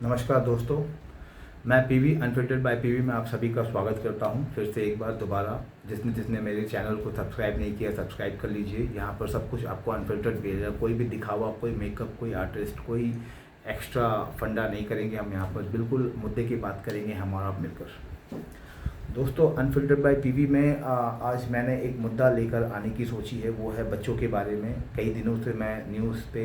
नमस्कार दोस्तों, मैं पीवी अनफिल्टर्ड बाय पीवी में आप सभी का स्वागत करता हूं। फिर से एक बार दोबारा जिसने जिसने मेरे चैनल को सब्सक्राइब नहीं किया सब्सक्राइब कर लीजिए। यहां पर सब कुछ आपको अनफिल्टर्ड मिलेगा। कोई भी दिखावा, कोई मेकअप, कोई आर्टिस्ट, कोई एक्स्ट्रा फंडा नहीं करेंगे। हम यहां पर बिल्कुल मुद्दे की बात करेंगे हम और आप मिलकर। दोस्तों, अनफिल्टर्ड बाय पीवी में आज मैंने एक मुद्दा लेकर आने की सोची है, वो है बच्चों के बारे में। कई दिनों से मैं न्यूज़ पे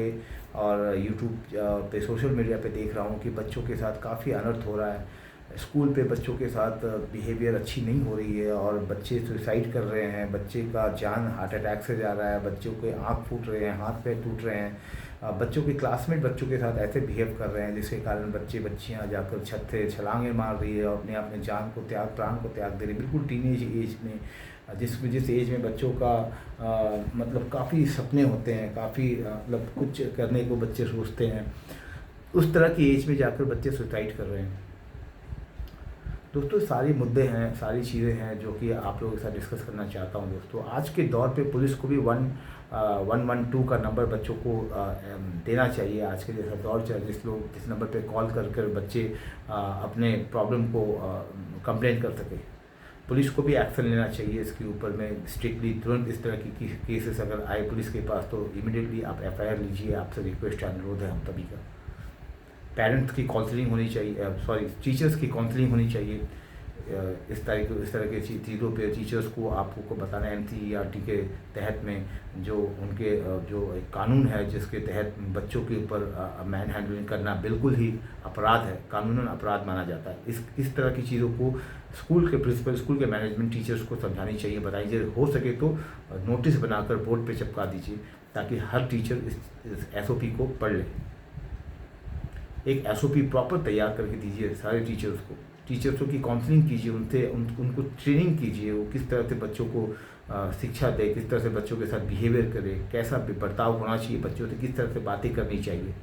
और यूट्यूब पे सोशल मीडिया पे देख रहा हूँ कि बच्चों के साथ काफ़ी अनर्थ हो रहा है। स्कूल पे बच्चों के साथ बिहेवियर अच्छी नहीं हो रही है और बच्चे सुसाइड कर रहे हैं। बच्चे का जान हार्ट अटैक से जा रहा है, बच्चों के आँख फूट रहे हैं, हाथ पैर टूट रहे हैं। बच्चों के क्लासमेट बच्चों के साथ ऐसे बिहेव कर रहे हैं जिसके कारण बच्चे बच्चियां जाकर छत से छलांगे मार रही है और अपने जान को प्राण को त्याग दे रही है, बिल्कुल टीनेज एज में। जिस एज में बच्चों का मतलब काफ़ी सपने होते हैं, काफ़ी मतलब कुछ करने को बच्चे सोचते हैं, उस तरह की एज में जाकर बच्चे सुसाइड कर रहे हैं। दोस्तों, सारे मुद्दे हैं, सारी चीज़ें हैं जो कि आप लोगों के साथ डिस्कस करना चाहता हूं। दोस्तों, आज के दौर पे पुलिस को भी 112 का नंबर बच्चों को देना चाहिए। आज के जैसा दौर चल जिस नंबर पे कॉल कर बच्चे अपने प्रॉब्लम को कंप्लेंट कर सके। पुलिस को भी एक्शन लेना चाहिए इसके ऊपर में स्ट्रिक्टली। तुरंत इस तरह की केसेस अगर आए पुलिस के पास तो इमीडिएटली आप एफआईआर लीजिए। आपसे रिक्वेस्ट अनुरोध है हम सभी का। पेरेंट्स की काउंसलिंग होनी चाहिए, टीचर्स की काउंसलिंग होनी चाहिए। इस तरह की चीज़ों पे टीचर्स को आपको बताना है। एनसीईआरटी के तहत में जो उनके जो एक कानून है जिसके तहत बच्चों के ऊपर मैन हैंडलिंग करना बिल्कुल ही अपराध है, कानूनन अपराध माना जाता है। इस तरह की चीज़ों को स्कूल के प्रिंसिपल, स्कूल के मैनेजमेंट, टीचर्स को समझानी चाहिए, बताइए। हो सके तो नोटिस बनाकर बोर्ड पे चिपका दीजिए ताकि हर टीचर इस एसओपी को पढ़ ले। एक एसओपी प्रॉपर तैयार करके दीजिए सारे टीचर्सों की काउंसलिंग कीजिए, उनको ट्रेनिंग कीजिए। वो किस तरह से बच्चों को शिक्षा दे, किस तरह से बच्चों के साथ बिहेवियर करे, कैसा बर्ताव होना चाहिए बच्चों से, किस तरह से बातें करनी चाहिए।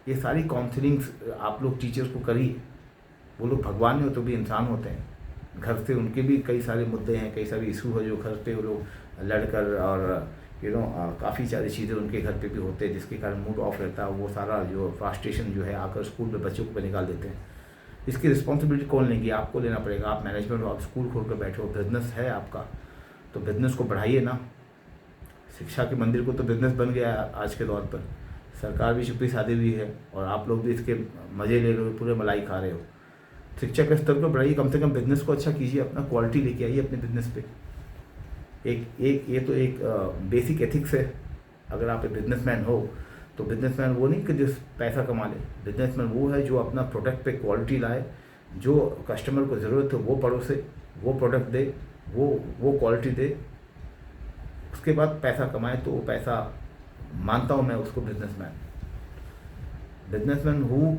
ये सारी काउंसलिंग्स आप लोग टीचर्स को करिए। वो लोग भगवान नहीं हो तो भी इंसान होते हैं। घर से उनके भी कई सारे मुद्दे हैं, कई सारे इशू है जो घर पे वो लोग लड़कर और काफ़ी सारी चीज़ें उनके घर पे भी होते हैं जिसके कारण मूड ऑफ रहता है। वो सारा जो फ्रस्ट्रेशन जो है आकर स्कूल पे बच्चों को निकाल देते हैं। इसकी रिस्पॉन्सिबिलिटी कौन लेंगे? आपको लेना पड़ेगा। आप मैनेजमेंट हो, आप स्कूल खोल कर बैठे हो, बिजनेस है आपका, तो बिजनेस को बढ़ाइए ना। शिक्षा के मंदिर को तो बिजनेस बन गया है आज के दौर पर। सरकार भी चुप्पी साधी हुई है और आप लोग भी इसके मज़े ले रहे हो, पूरे मलाई खा रहे हो। शिक्षा के स्तर को बढ़ाइए, कम से कम बिजनेस को अच्छा कीजिए, अपना क्वालिटी लेके आइए अपने बिजनेस पे। ये तो एक बेसिक एथिक्स है। अगर आप एक बिजनेसमैन हो तो बिजनेसमैन वो नहीं कि जिस पैसा कमा ले। बिजनेसमैन वो है जो अपना प्रोडक्ट पे क्वालिटी लाए, जो कस्टमर को ज़रूरत है वो परोसे, वो प्रोडक्ट दे, वो क्वालिटी दे, उसके बाद पैसा कमाए। तो वो पैसा मानता हूँ मैं उसको businessman. Businessman who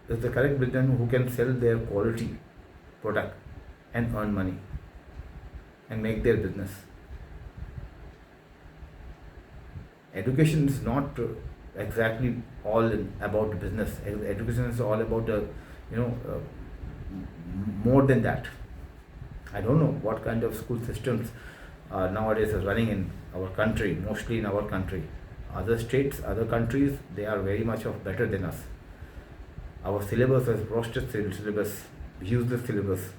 is the correct businessman who can sell their quality product and earn money and make their business. Education is not exactly all about business. Education is all about more than that. I don't know what kind of school systems nowadays are running in our country, mostly in our country. Other states, other countries, they are very much of better than us. Our syllabus is roasted syllabus, useless syllabus.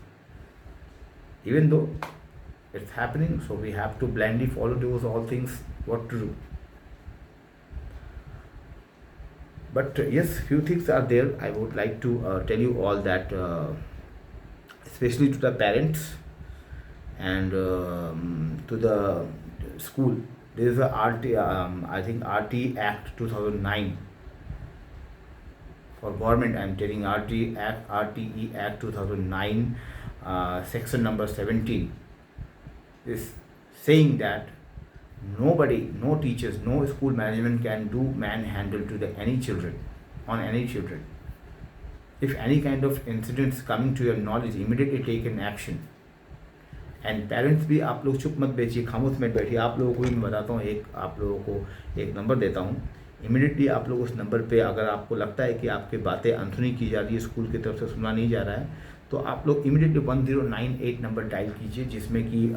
Even though it's happening, so we have to blindly follow those all things what to do. But yes, few things are there. I would like to tell you all that, especially to the parents and to the school. There is a RT, I think RT Act 2009 for government. I am telling RTE Act 2009, section number 17 is saying that nobody, no teachers, no school management can do manhandle to any children, on any children. If any kind of incidents coming to your knowledge, immediately take an action. And parents भी आप लोग चुप मत बैठिए, खामोश मत बैठिए। आप लोगों को भी मैं बताता हूँ, आप लोगों को एक नंबर देता हूँ। इमीडिएटली आप लोग उस नंबर पे, अगर आपको लगता है कि आपकी बातें अनसुनी की जा रही है, स्कूल की तरफ से सुना नहीं जा रहा है, तो आप लोग इमीडिएटली 1098 नंबर डायल कीजिए, जिसमें कि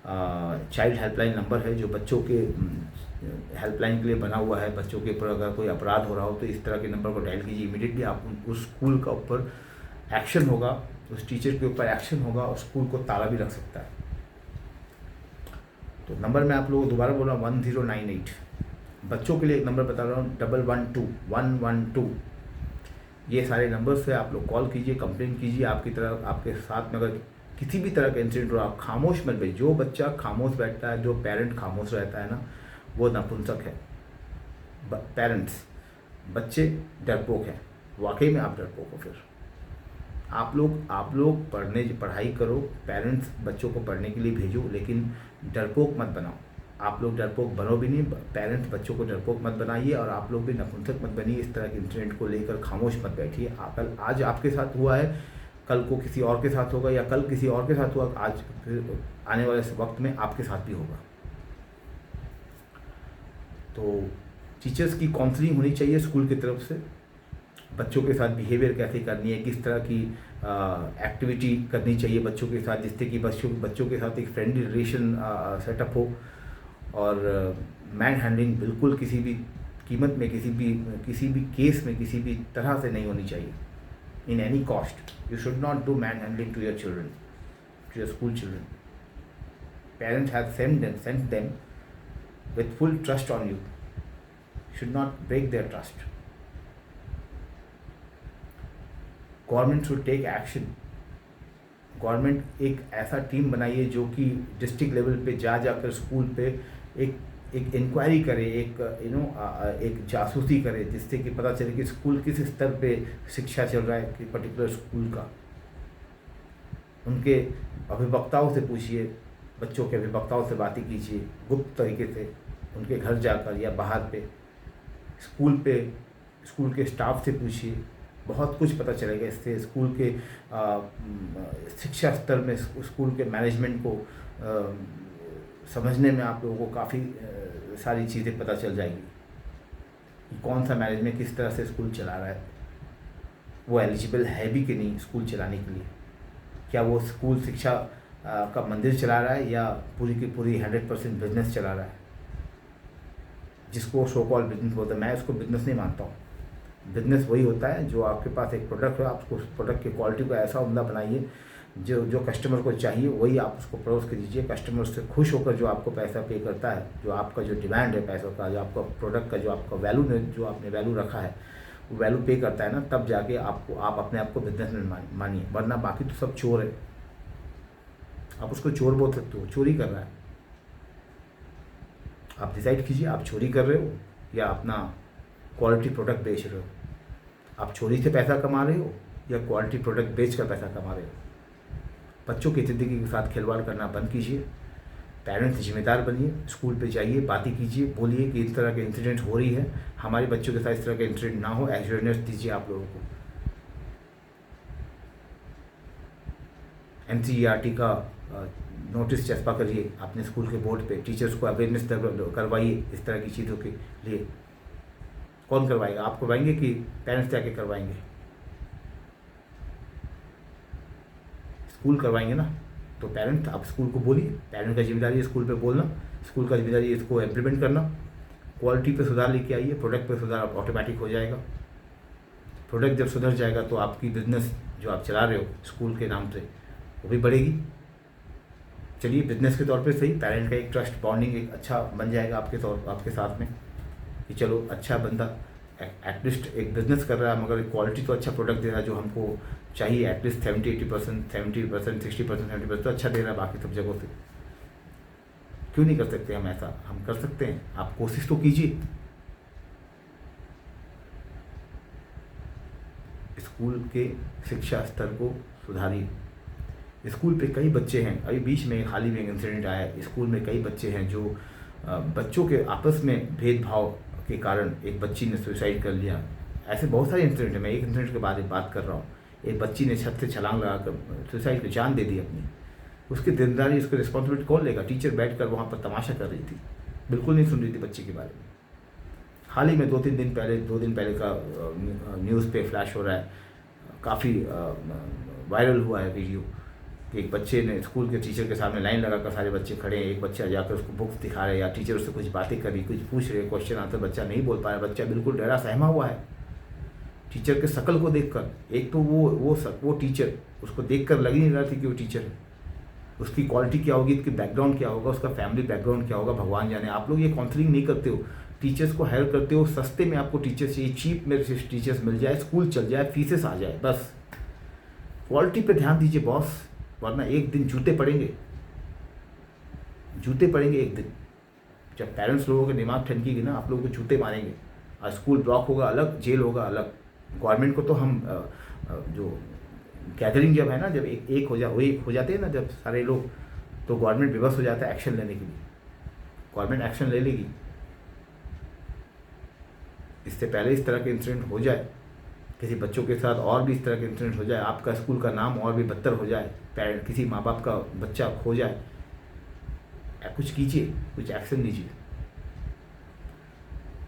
चाइल्ड हेल्पलाइन नंबर है जो बच्चों के हेल्पलाइन के लिए बना हुआ है। बच्चों के ऊपर अगर कोई अपराध हो रहा हो तो इस तरह के नंबर को डायल कीजिए, इमीडिएटली आप उस स्कूल का ऊपर एक्शन होगा, उस टीचर के ऊपर एक्शन होगा और स्कूल को ताला भी लग सकता है। तो नंबर मैं आप लोगों को दोबारा बोल रहा हूँ 1098। बच्चों के लिए एक नंबर बता रहा हूँ 112। ये सारे नंबर से आप लोग कॉल कीजिए, कंप्लेंट कीजिए। आपकी तरफ आपके साथ में अगर किसी भी तरह का इंसिडेंट हो, आप खामोश मत बैठिए। जो बच्चा खामोश बैठता है, जो पेरेंट खामोश रहता है ना, वो नपुंसक है। पेरेंट्स, बच्चे डरपोक हैं। वाकई में आप डरपोक हो। फिर आप लोग पढ़ाई करो, पेरेंट्स बच्चों को पढ़ने के लिए भेजो, लेकिन डरपोक मत बनाओ। आप लोग डरपोक बनो भी नहीं, पेरेंट्स बच्चों को डरपोक मत बनाइए, और आप लोग भी नपुंसक मत बनिए। इस तरह के इंसिडेंट को लेकर खामोश मत बैठिए। कल आज आपके साथ हुआ है, कल को किसी और के साथ होगा, या कल किसी और के साथ हुआ, आज फिर आने वाले वक्त में आपके साथ भी होगा। तो टीचर्स की काउंसलिंग होनी चाहिए स्कूल की तरफ से। बच्चों के साथ बिहेवियर कैसे करनी है, किस तरह की एक्टिविटी करनी चाहिए बच्चों के साथ, जिससे कि बच्चों के साथ एक फ्रेंडली रिलेशन सेटअप हो। और मैन हैंडलिंग बिल्कुल किसी भी कीमत में, किसी भी केस में, किसी भी तरह से नहीं होनी चाहिए। In any cost you should not do manhandling to your children, to your school children. Parents have sent them with full trust on you, should not break their trust. Government should take action. Government एक ऐसा team बनाइए जो कि district level पे जाकर school पे एक inquiry करे, एक जासूसी करे, जिससे कि पता चले कि स्कूल किस स्तर पे शिक्षा चल रहा है कि पर्टिकुलर स्कूल का। उनके अभिभावकों से पूछिए, बच्चों के अभिभावकों से बातें कीजिए गुप्त तरीके से, उनके घर जाकर या बाहर पे स्कूल के स्टाफ से पूछिए। बहुत कुछ पता चलेगा इससे। स्कूल के शिक्षा स्तर में स्कूल के मैनेजमेंट को समझने में आप लोगों को काफ़ी सारी चीज़ें पता चल जाएंगी कि कौन सा मैनेजमेंट किस तरह से स्कूल चला रहा है, वो एलिजिबल है भी कि नहीं स्कूल चलाने के लिए। क्या वो स्कूल शिक्षा का मंदिर चला रहा है या पूरी की पूरी 100% बिजनेस चला रहा है, जिसको सो कॉल्ड बिजनेस बोलते हैं। मैं उसको बिजनेस नहीं मानता हूँ। बिजनेस वही होता है जो आपके पास एक प्रोडक्ट है, आप उसको प्रोडक्ट की क्वालिटी को ऐसा उम्दा बनाइए जो कस्टमर को चाहिए, वही आप उसको परोस के दीजिए। कस्टमर से खुश होकर जो आपको पैसा पे करता है, जो आपका जो डिमांड है पैसों का, जो आपका प्रोडक्ट का जो आपका वैल्यू है, जो आपने वैल्यू रखा है, वो वैल्यू पे करता है ना, तब जाके आप अपने आप को बिजनेसमैन मानिए। वरना बाकी तो सब चोर है। आप उसको चोर बोल सकते हो, चोरी कर रहा है। आप डिसाइड कीजिए, आप चोरी कर रहे हो या अपना क्वालिटी प्रोडक्ट बेच रहे हो। आप चोरी से पैसा कमा रहे हो या क्वालिटी प्रोडक्ट बेच कर पैसा कमा रहे हो। बच्चों की ज़िंदगी के साथ खिलवाड़ करना बंद कीजिए। पेरेंट्स जिम्मेदार बनिए, स्कूल पे जाइए, बातें कीजिए, बोलिए कि इस तरह के इंसिडेंट हो रही है, हमारे बच्चों के साथ इस तरह के इंसिडेंट ना हो। एश्योरेंस दीजिए आप लोगों को। NCERT का नोटिस चस्पा करिए अपने स्कूल के बोर्ड पे। टीचर्स को अवेयरनेस करवाइए इस तरह की चीज़ों के लिए। कौन करवाएगा? आप करवाएंगे कि पेरेंट्स जाके करवाएंगे? स्कूल करवाएंगे ना, तो पेरेंट्स आप स्कूल को बोलिए। पेरेंट का जिम्मेदारी है स्कूल पे बोलना, स्कूल का जिम्मेदारी है इसको इम्प्लीमेंट करना। क्वालिटी पे सुधार लेके आइए, प्रोडक्ट पे सुधार ऑटोमेटिक हो जाएगा। प्रोडक्ट जब सुधर जाएगा तो आपकी बिजनेस जो आप चला रहे हो स्कूल के नाम से, वो भी बढ़ेगी। चलिए, बिजनेस के तौर पे सही, पेरेंट का एक ट्रस्ट बॉन्डिंग एक अच्छा बन जाएगा आपके साथ में कि चलो अच्छा बंदा एटलीस्ट एक बिजनेस कर रहा है, मगर क्वालिटी तो अच्छा प्रोडक्ट दे रहा है जो हमको चाहिए। एटलीस्ट 70% 60% 70% तो अच्छा दे रहा है बाकी सब जगहों से। क्यों नहीं कर सकते हम ऐसा? हम कर सकते हैं। आप कोशिश तो कीजिए। स्कूल के शिक्षा स्तर को सुधारिए। स्कूल पे कई बच्चे हैं, अभी बीच में हाल ही में इंसिडेंट आया है, स्कूल में कई बच्चे हैं जो बच्चों के आपस में भेदभाव के कारण एक बच्ची ने सुसाइड कर लिया। ऐसे बहुत सारे इंसिडेंट हैं। मैं एक इंसिडेंट के बारे में बात कर रहा हूँ। एक बच्ची ने छत से छलांग लगाकर सुसाइड की जान दे दी अपनी। उसकी जिम्मेदारी, उसकी रिस्पॉन्सिबिलिटी कौन लेगा? टीचर बैठकर वहाँ पर तमाशा कर रही थी, बिल्कुल नहीं सुन रही थी बच्चे के बारे में। हाल ही में 2 दिन पहले का न्यूज़ पे फ्लैश हो रहा है, काफ़ी वायरल हुआ है वीडियो कि एक बच्चे ने स्कूल के टीचर के सामने लाइन लगाकर सारे बच्चे खड़े हैं, एक बच्चा जाकर उसको बुक्स दिखा रहे हैं या टीचर उससे कुछ बातें कर रही, कुछ पूछ रहे, क्वेश्चन आंसर बच्चा नहीं बोल पा रहा, बच्चा बिल्कुल डरा सहमा हुआ है टीचर के शक्ल को देखकर। एक तो वो टीचर, उसको देखकर लग ही नहीं रहा था कि वो टीचर है। उसकी क्वालिटी क्या होगी, उसकी बैकग्राउंड क्या होगा, उसका फैमिली बैकग्राउंड क्या होगा, भगवान जाने। आप लोग ये काउंसलिंग नहीं करते हो, टीचर्स को हायर करते हो, सस्ते में आपको टीचर्स चाहिए, चीप में टीचर्स मिल जाए, स्कूल चल जाए, फीसेस आ जाए, बस। क्वालिटी पे ध्यान दीजिए बॉस, वरना एक दिन जूते पड़ेंगे एक दिन। जब पेरेंट्स लोगों के दिमाग ठनकेगी ना, आप लोगों को जूते मारेंगे। और स्कूल ब्लॉक होगा अलग, जेल होगा अलग। गवर्नमेंट को तो हम जो गैदरिंग जब है ना, जब एक हो जाते हैं ना जब सारे लोग, तो गवर्नमेंट विवश हो जाता है एक्शन लेने के लिए। गवर्नमेंट एक्शन ले लेगी। इससे पहले इस तरह के इंसिडेंट हो जाए, किसी बच्चों के साथ और भी इस तरह के इंसिडेंट हो जाए, आपका स्कूल का नाम और भी बदतर हो जाए, पेरेंट किसी माँ बाप का बच्चा खो जाए, कुछ कीजिए, कुछ एक्शन लीजिए।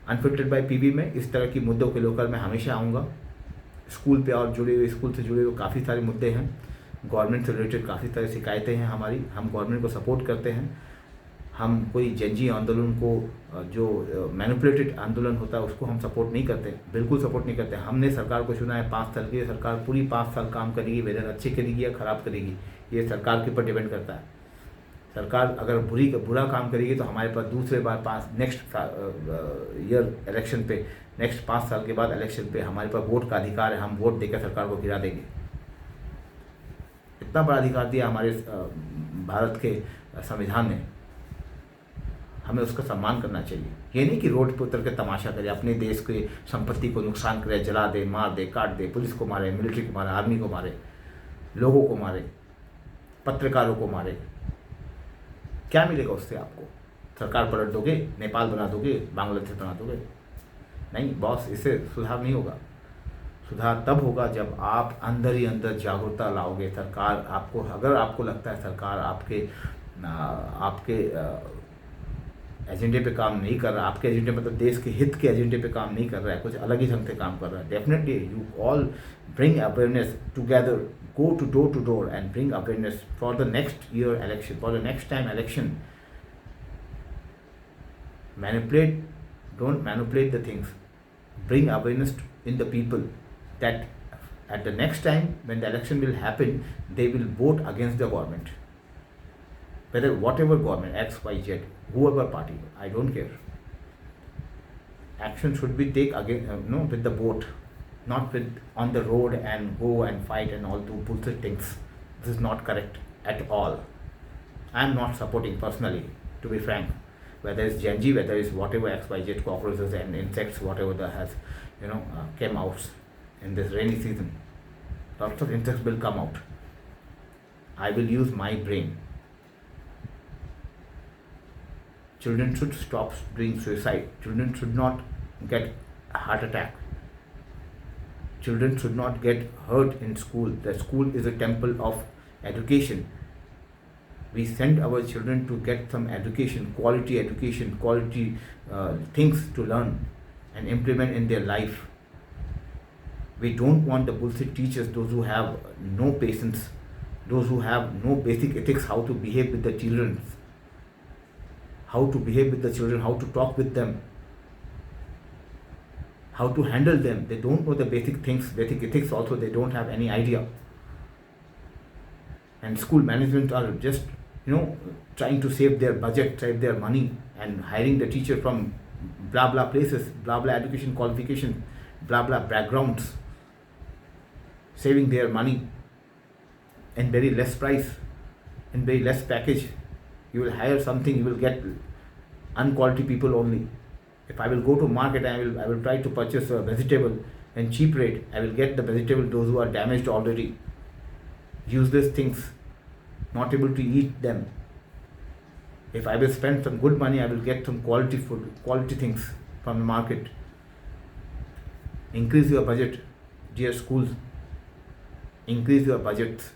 अनफिल्टर्ड बाय पीवी में इस तरह की मुद्दों के लेकर मैं हमेशा आऊँगा। स्कूल पे और स्कूल से जुड़े हुए काफ़ी सारे मुद्दे हैं, गवर्नमेंट से रिलेटेड काफ़ी सारी शिकायतें हैं हमारी। हम गवर्नमेंट को सपोर्ट करते हैं। हम कोई जनजी आंदोलन को, जो मैनिपुलेटेड आंदोलन होता है, उसको हम सपोर्ट नहीं करते, बिल्कुल सपोर्ट नहीं करते। हमने सरकार को चुना है 5 साल के लिए, सरकार पूरी 5 साल काम करेगी, वेदर अच्छे करेगी या ख़राब करेगी, ये सरकार के ऊपर डिपेंड करता है। सरकार अगर बुरा काम करेगी तो हमारे पास दूसरे बार नेक्स्ट ईयर इलेक्शन पे, नेक्स्ट 5 साल के बाद इलेक्शन पे हमारे पास वोट का अधिकार है। हम वोट देकर सरकार को गिरा देंगे। इतना बड़ा अधिकार दिया हमारे भारत के संविधान ने, हमें उसका सम्मान करना चाहिए। ये नहीं कि रोड पर उतर के तमाशा करे, अपने देश के संपत्ति को नुकसान करे, जला दे, मार दे, काट दे, पुलिस को मारे, मिलिट्री को मारे, आर्मी को मारे, लोगों को मारे, पत्रकारों को मारे। क्या मिलेगा उससे आपको? सरकार पलट दोगे, नेपाल बना दोगे, बांग्लादेश बना दोगे? नहीं बॉस, इससे सुधार नहीं होगा। सुधार तब होगा जब आप अंदर ही अंदर जागरूकता लाओगे। सरकार आपको, अगर आपको लगता है सरकार आपके एजेंडे पे काम नहीं कर रहा, आपके एजेंडे मतलब देश के हित के एजेंडे पे काम नहीं कर रहा है, कुछ अलग ही ढंग से काम कर रहा है, definitely you all bring awareness together, go to door and bring awareness for the next year election, for the next time election. Don't manipulate the things. Bring awareness in the people that at the next time when the election will happen, they will vote against the government. Whatever government, X, Y, Z, whoever party, I don't care. Action should be taken with the vote, not with on the road and go and fight and all do bullshit things. This is not correct at all. I am not supporting personally, to be frank, whether it's Gen Z, whether it's whatever X, Y, Z, cockroaches and insects, whatever that has, came out in this rainy season. Lots of insects will come out. I will use my brain. Children should stop doing suicide. Children should not get a heart attack. Children should not get hurt in school. The school is a temple of education. We send our children to get some education, quality things to learn and implement in their life. We don't want the bullshit teachers, those who have no patience, those who have no basic ethics, how to behave with the children, how to talk with them, how to handle them. They don't know the basic things, basic ethics also, they don't have any idea. And school management are just, trying to save their budget, save their money, and hiring the teacher from blah blah places, blah blah education qualification, blah blah backgrounds, saving their money in very less price, in very less package. You will hire something, you will get unquality people only. If I will go to market, I will try to purchase a vegetable in cheap rate, I will get the vegetable those who are damaged already, useless things, not able to eat them. If I will spend some good money, I will get some quality food, quality things from the market. Increase your budget, dear schools. Increase your budgets.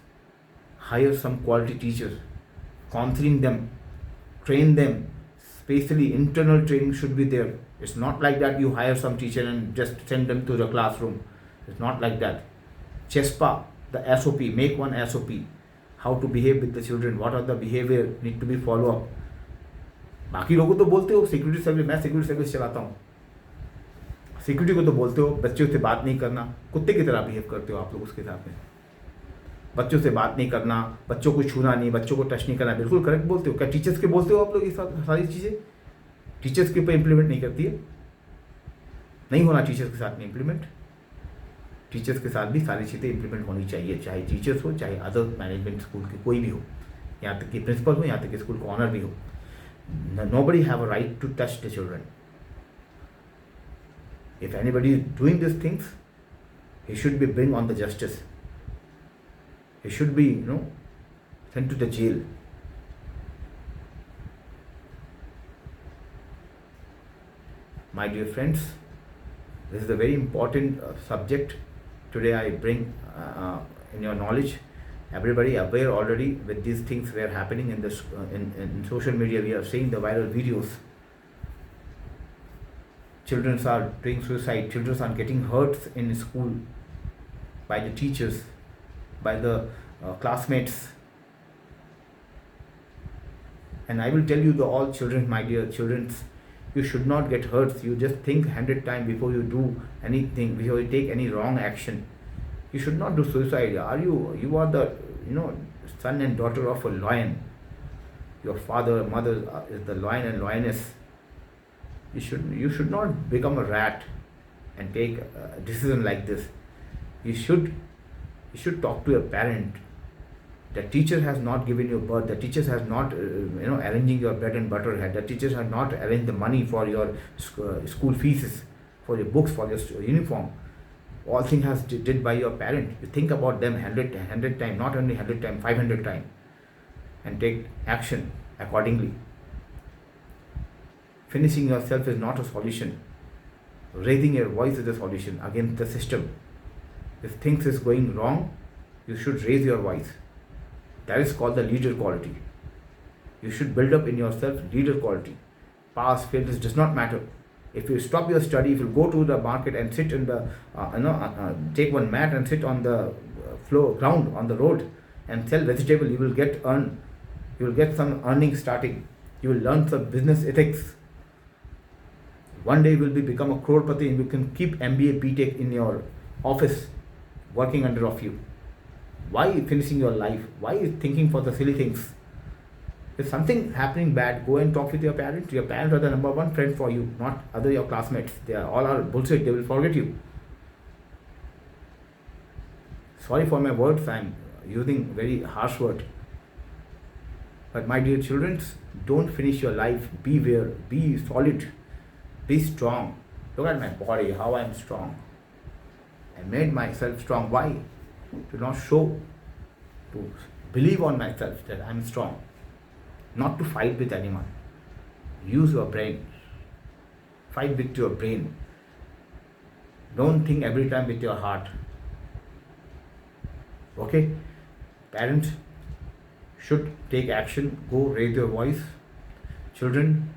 Hire some quality teachers, counseling them, train them. Especially internal training should be there. It's not like that you hire some teacher and just send them to the classroom. It's not like that. CHESPA, the SOP, make one SOP. how to behave with the children, what are the behavior need to be follow up. बाकी लोगों को तो बोलते हो security service, मैं security service चलाता हूँ, security को तो बोलते हो बच्चों से बात नहीं करना, कुत्ते की तरह बिहेव करते हो आप लोग उसके साथ में, बच्चों से बात नहीं करना, बच्चों को छूना नहीं, बच्चों को टच नहीं करना, बिल्कुल करेक्ट बोलते हो। क्या टीचर्स के बोलते हो आप लोग ये सारी चीज़ें? टीचर्स के ऊपर इम्प्लीमेंट नहीं करती है, नहीं होना टीचर्स के साथ में इम्प्लीमेंट। टीचर्स के साथ भी सारी चीज़ें इंप्लीमेंट होनी चाहिए, चाहे टीचर्स हो चाहे अदर मैनेजमेंट स्कूल के कोई भी हो, यहाँ तक कि प्रिंसिपल हो, यहाँ तक कि स्कूल का ऑनर भी हो। Nobody have a right to touch the children. If anybody is doing this things, he should be bring on the justice, he should be sent to the jail. My dear friends, this is a very important subject today I bring in your knowledge. Everybody aware already with these things were happening in this in social media. We are seeing the viral videos. Children are doing suicide, children are getting hurt in school by the teachers, by the classmates. And I will tell you all children, my dear children, you should not get hurt. You just think 100 times before you do anything, before you take any wrong action. You should not do suicide. You are the son and daughter of a lion. Your father, mother is the lion and lioness. You should not become a rat and take a decision like this. You should talk to your parent. The teacher has not given you birth. The teachers has not arranging your bread and butter. The teachers have not arranged the money for your school fees, for your books, for your uniform. All things has did by your parent. You think about them 100 times, not only 100 times, 500 times, and take action accordingly. Finishing yourself is not a solution. Raising your voice is a solution against the system. If things is going wrong, you should raise your voice. That is called the leader quality. You should build up in yourself leader quality. Pass, fail, this does not matter. If you stop your study, if you go to the market and sit in the, take one mat and sit on the ground on the road and sell vegetable, you will get some earning starting. You will learn some business ethics. One day you will become a crorepati and you can keep MBA, BTech in your office working under of you. Why finishing your life? Why thinking for the silly things? If something happening bad, go and talk with your parents. Your parents are the number one friend for you, not other your classmates. They are all are bullshit. They will forget you. Sorry for my words. I am using very harsh word. But my dear children, don't finish your life. Beware. Be solid. Be strong. Look at my body. How I am strong. I made myself strong. Why? To not show, to believe on myself that I am strong. Not to fight with anyone. Use your brain. Fight with your brain. Don't think every time with your heart. Okay? Parents should take action. Go raise your voice. Children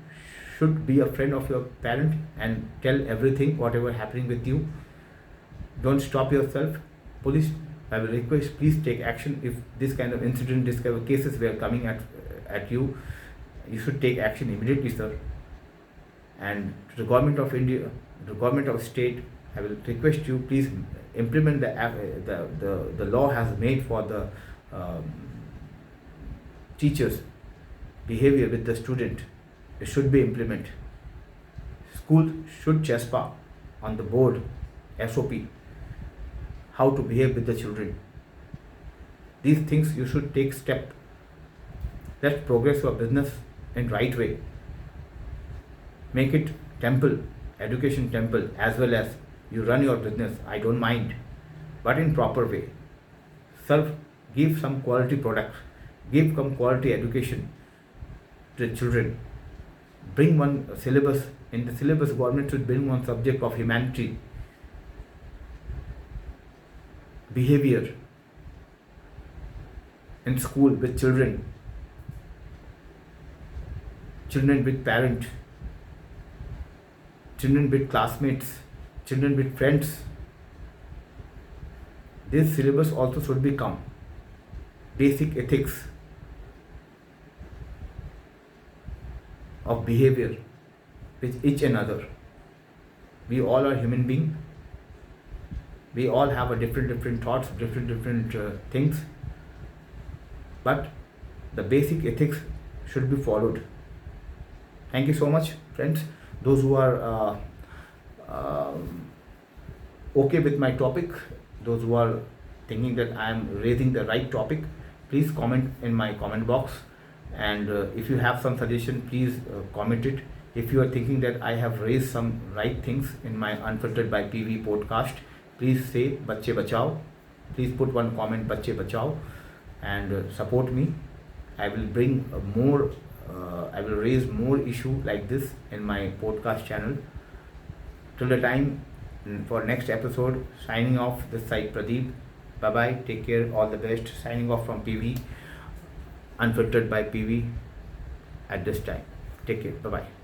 should be a friend of your parent and tell everything, whatever happening with you. Don't stop yourself. Police, I will request, please take action. If this kind of incident, this kind of cases were coming at you, you should take action immediately, sir. And to the government of India, the government of state, I will request you, please implement the law has made for the teachers' behavior with the student. It should be implemented. School should CHESPA on the board, SOP, how to behave with the children. These things you should take step. Let's progress your business in right way. Make it temple, education temple, as well as you run your business. I don't mind, but in proper way. Serve, give some quality products, give some quality education to the children. Bring one syllabus. In the syllabus, government should bring one subject of humanity, behavior in school with children, children with parent, children with classmates, children with friends. This syllabus also should become. basic ethics of behavior with each another. We all are human beings. We all have a different thoughts, different things, but the basic ethics should be followed. Thank you so much, friends. Those who are okay with my topic, those who are thinking that I am raising the right topic, please comment in my comment box. And if you have some suggestion, please comment it. If you are thinking that I have raised some right things in my Unfiltered by PV podcast, please say Bacche Bachao. Please put one comment, Bacche Bachao, and support me. I will bring I will raise more issue like this in my podcast channel. Till the time for next episode, signing off this side Pradeep. Bye bye, take care, all the best. Signing off from PV, Unfiltered by PV at this time. Take care, bye bye.